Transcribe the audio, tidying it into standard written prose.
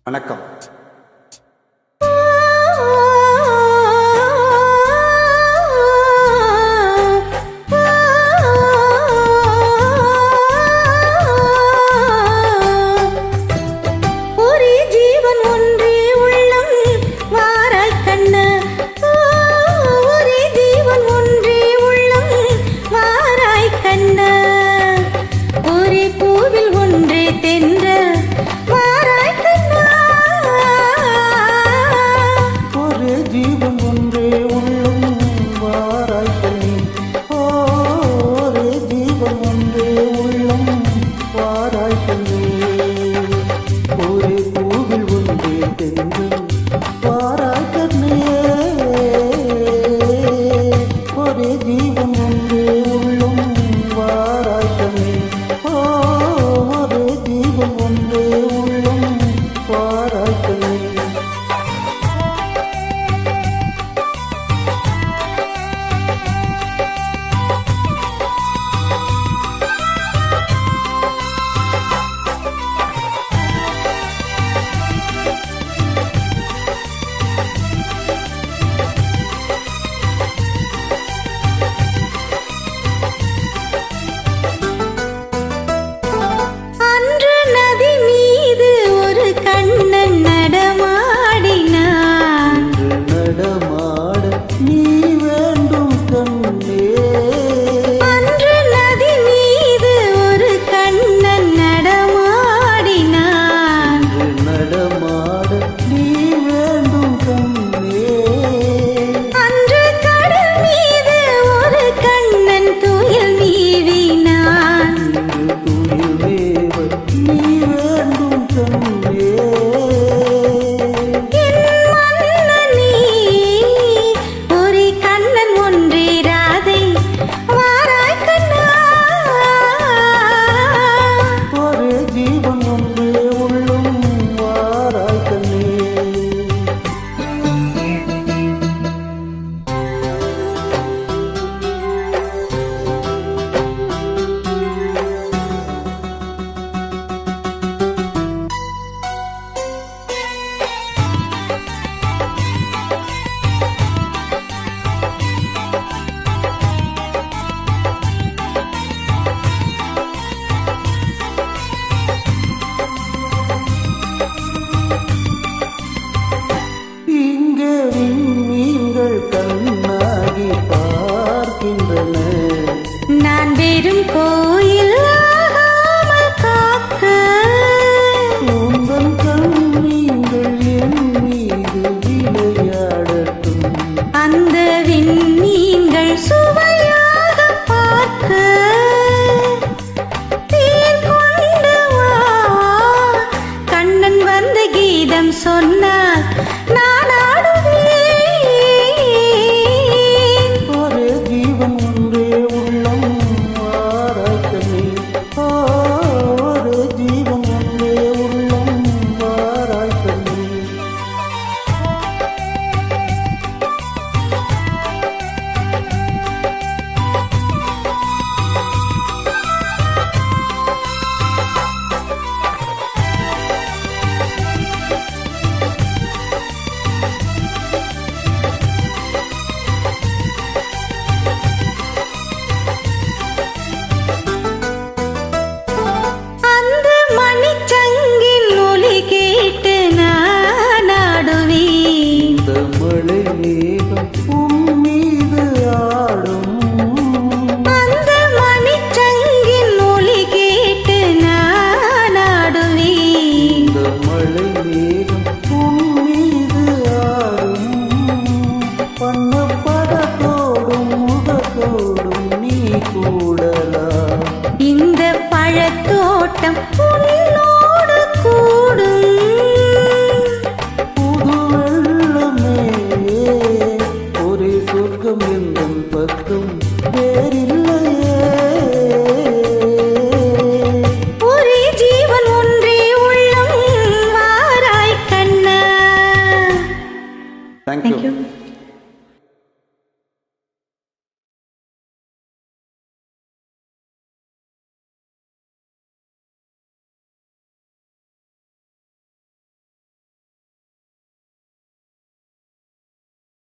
வணக்கம். நான் வெறும் கோயில் காக்க உங்கள் கண்ணீங்கள் என் மீது விளையாடட்டும். அந்த விண்மீன்கள் சுவையாக பார்க்க தேன் கொண்டு வா. கண்ணன் வந்த கீதம் சொன்னார் நான் ஆடுவேன். ஒரே ஜீவன் ஒன்றே உள்ளம் வாராய்க்கமே. ஒரே ஜீவன் ஒன்றே உள்ளம் வாராய்க்கமே. இந்த பழத்தோட்டம் உன்னோடு கூடும். புது வெள்ளமே ஒரே சொர்க்கம் என்றும் பத்தும் வேறில்லையே. ஒரே ஜீவன் ஒன்றே உள்ளம் வாராய் கண்ணா. தேங்க்யூ.